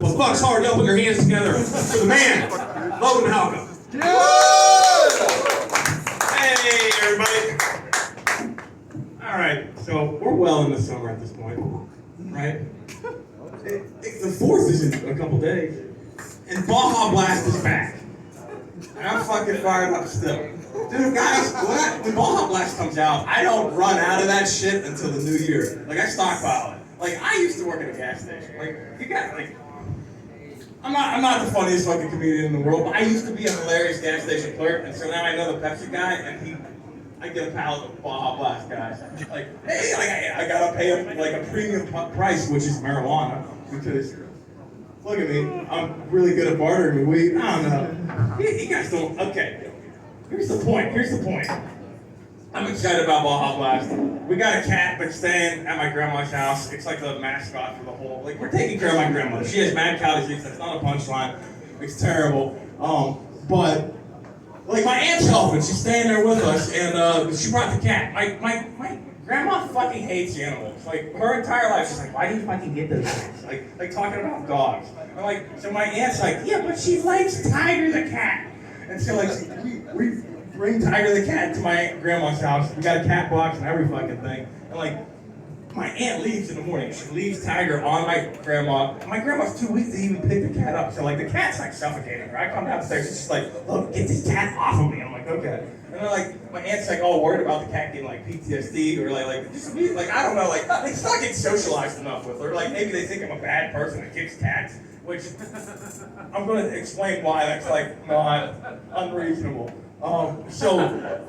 But fuck's hard, don't put your hands together for the man, Logan Mihalko. Hey, everybody. All right, so we're well in the summer at this point, right? The 4th is in a couple days, and Baja Blast is back. And I'm fucking fired up still. Dude, guys, when Baja Blast comes out, I don't run out of that shit until the new year. Like, I stockpile it. Like, I used to work at a gas station. Like, you got, like, I'm not the funniest fucking comedian in the world, but I used to be a hilarious gas station clerk, and so now I know the Pepsi guy, and I get a pallet of Baja Blast, guys. Like, hey, like, I gotta pay him, like, a premium price, which is marijuana, because, look at me, I'm really good at bartering with weed. I don't know. You guys don't, okay. Here's the point. I'm excited about Baja Blast. We got a cat that's staying at my grandma's house. It's like the mascot for the whole, like, we're taking care of my grandmother. She has mad cow disease. That's not a punchline. It's terrible. But, like, my aunt's helping. She's staying there with us, and she brought the cat. My grandma fucking hates animals. Like, her entire life, she's like, why do you fucking get those things? Like talking about dogs. I'm like, so my aunt's like, yeah, but she likes Tiger the cat. And so, like, we bring Tiger the cat to my grandma's house. We got a cat box and every fucking thing. And, like, my aunt leaves in the morning. She leaves Tiger on my grandma. My grandma's too weak to even pick the cat up. So, like, the cat's, like, suffocating her. I come downstairs, she's just like, look, get this cat off of me. I'm like, okay. And then, like, my aunt's, like, all worried about the cat getting, like, PTSD or, like, just, like, I don't know, like, it's not getting socialized enough with her. Like, maybe they think I'm a bad person that kicks cats, which I'm going to explain why that's, like, not unreasonable. So,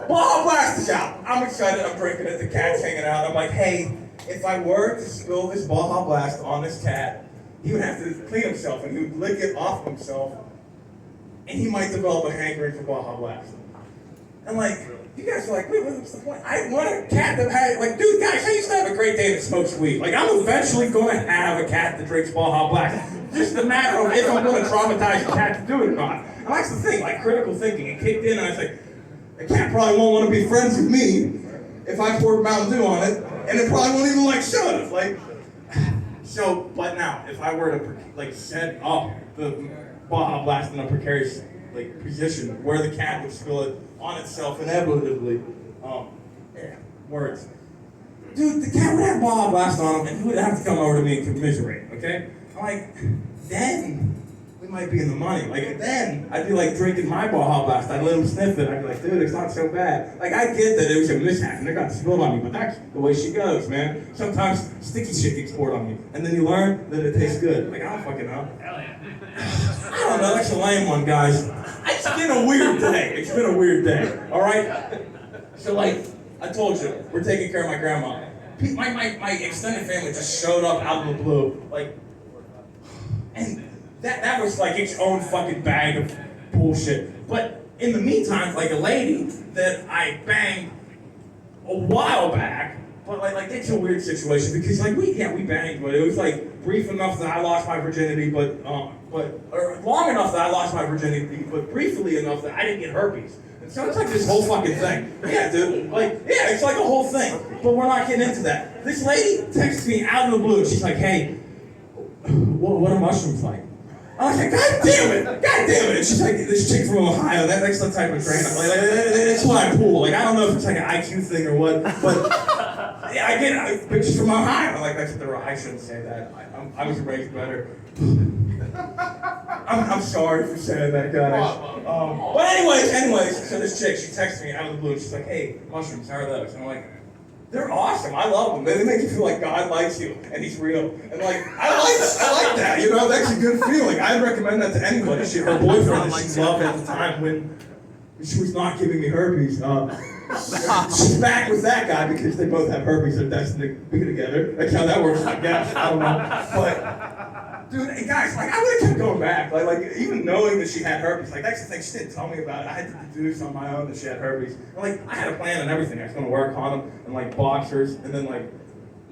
Baja Blast is out. I'm excited, I'm drinking it, the cat's hanging out. I'm like, hey, if I were to spill this Baja Blast on this cat, he would have to clean himself and he would lick it off himself, and he might develop a hankering for Baja Blast. And, like, you guys are like, wait, what's the point? I want a cat that had, like, dude, guys, I used to have a great day that smokes weed. Like, I'm eventually going to have a cat that drinks Baja Blast. Just a matter of if I'm going to traumatize the cat to do it or not. And that's the thing, like, critical thinking. It kicked in, and I was like, the cat probably won't want to be friends with me if I poured Mountain Dew on it, and it probably won't even like soda. Like, so, but now, if I were to, like, set up the Baja Blast in a precarious, like, position where the cat would spill it on itself inevitably, words. Dude, the cat would have Baja Blast on him, and he would have to come over to me and commiserate, okay? I'm like, then we might be in the money. Like, then I'd be, like, drinking my Baja Blast. I'd let him sniff it. I'd be like, dude, it's not so bad. Like, I get that it was a mishap and it got spilled on me, but that's the way she goes, man. Sometimes sticky shit gets poured on me, and then you learn that it tastes good. Like, I don't fucking know. Hell yeah. I don't know, that's a lame one, guys. It's been a weird day. It's been a weird day, all right? So, like, I told you, we're taking care of my grandma. My extended family just showed up out of the blue, like, and that was like its own fucking bag of bullshit. But in the meantime, like, a lady that I banged a while back, but like it's a weird situation because, like, we banged, but it was like brief enough that I lost my virginity, or long enough that I lost my virginity, but briefly enough that I didn't get herpes. And so it's like this whole fucking thing. Yeah, dude. Like, yeah, it's like a whole thing. But we're not getting into that. This lady texts me out of the blue. She's like, hey, what are mushrooms like? I was like, God damn it. And she's like, this chick from Ohio, that's the type of train. Like, that's what I pull. Like, I don't know if it's like an IQ thing or what, but yeah, I get it. Bitches from Ohio. I'm like, that's what they're, I shouldn't say that. I was raised better. I'm sorry for saying that, guys. But anyways, so this chick, she texts me out of the blue. She's like, hey, mushrooms, how are those? And I'm like, they're awesome. I love them. They make you feel like God likes you and He's real. And, like, I like that. You know, that's a good feeling. I'd recommend that to anybody. Her boyfriend that she loved at the time when she was not giving me herpes. She's back with that guy because they both have herpes. They're destined to be together. That's how that works, I guess. I don't know. But, dude, hey, guys, like, I would have kept going back. Like, even knowing that she had herpes, like, that's the thing. She didn't tell me about it. I had to deduce on my own that she had herpes. And, like, I had a plan and everything. I was going to wear a condom and, like, boxers, and then, like,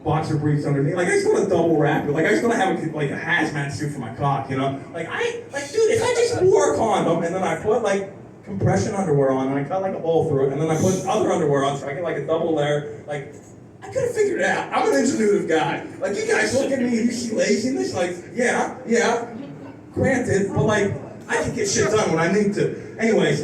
boxer briefs underneath. Like, I was going to double wrap it. Like, I was going to have, a hazmat suit for my cock, you know? Dude, if I just wore a condom and then I put, like, compression underwear on, and I cut, like, a hole through it, and then I put other underwear on so I get, like, a double layer, like, I could have figured it out. I'm an ingenuitive guy. Like, you guys look at me and you see laziness, like, yeah. granted, but like, I can get shit done when I need to. Anyways.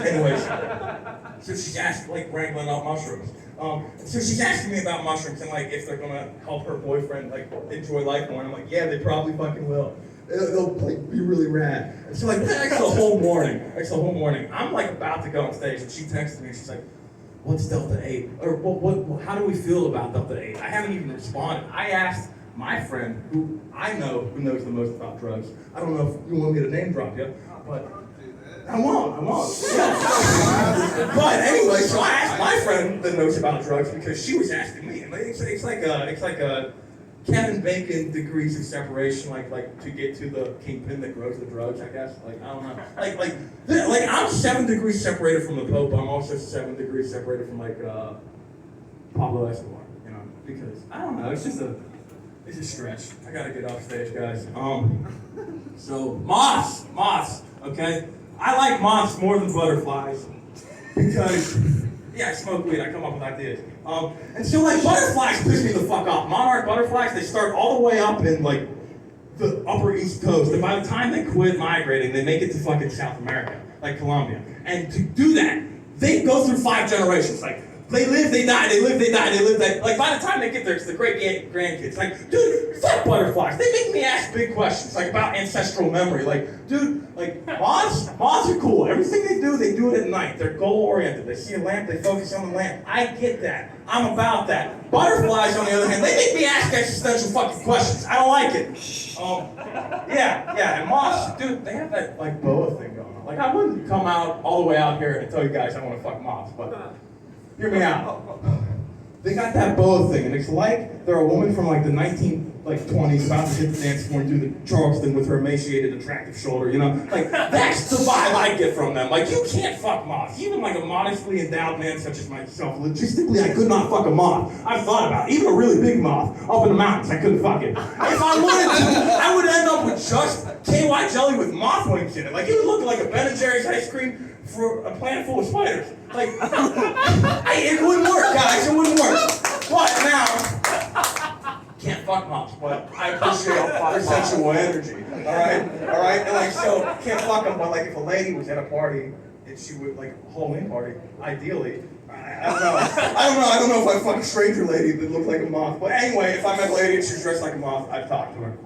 So she's asking, like, wrangling out mushrooms. So she's asking me about mushrooms and like if they're gonna help her boyfriend like enjoy life more. And I'm like, yeah, they probably fucking will. They'll like be really rad. And so like that's the whole morning. I'm like about to go on stage and she texted me and she's like, what's Delta 8? Or what how do we feel about Delta 8? I haven't even responded. I asked my friend who I know who knows the most about drugs. I don't know if you want me to name drop you, but I won't. Yeah. But anyway, so I asked my friend that knows about drugs because she was asking me. And it's like a Kevin Bacon degrees of separation, like to get to the kingpin that grows the drugs. I guess. Like I don't know. Like I'm 7 degrees separated from the Pope. I'm also 7 degrees separated from like Pablo Escobar. You know, because I don't know. It's a stretch. I gotta get off stage, guys. So moths. Okay. I like moths more than butterflies because, yeah, I smoke weed, I come up with ideas. And so like butterflies piss me the fuck off. Monarch butterflies, they start all the way up in like the upper East Coast, and by the time they quit migrating, they make it to fucking South America, like Colombia. And to do that, they go through 5 generations. Like, they live, they die, they live, they die, they live, they... Like, by the time they get there, it's the great-grandkids. Like, dude, fuck butterflies. They make me ask big questions, like, about ancestral memory. Like, dude, like, moths are cool. Everything they do it at night. They're goal-oriented. They see a lamp, they focus on the lamp. I get that. I'm about that. Butterflies, on the other hand, they make me ask existential fucking questions. I don't like it. Yeah, and moths, dude, they have that, like, boa thing going on. Like, I wouldn't come out all the way out here and tell you guys I want to fuck moths, but... Hear me out. They got that boa thing, and it's like they're a woman from like the 20s about to hit the dance floor and do the Charleston with her emaciated, attractive shoulder, you know? Like, that's the vibe I get from them. Like, you can't fuck moths. Even like a modestly endowed man such as myself, logistically, I could not fuck a moth. I've thought about it. Even a really big moth up in the mountains, I couldn't fuck it. If I wanted to, I would end up with just KY jelly with moth wings in it. Like, it would look like a Ben & Jerry's ice cream for a planet full of spiders. Like, it wouldn't work, guys, it wouldn't work. But now, can't fuck moths, but I appreciate their sensual energy, alright? And like, so, can't fuck them, but like, if a lady was at a party, and she would, like, a Halloween party, ideally, I don't know if I fuck a stranger lady that looked like a moth, but anyway, if I met a lady and she was dressed like a moth, I'd talk to her.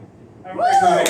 Have a great night.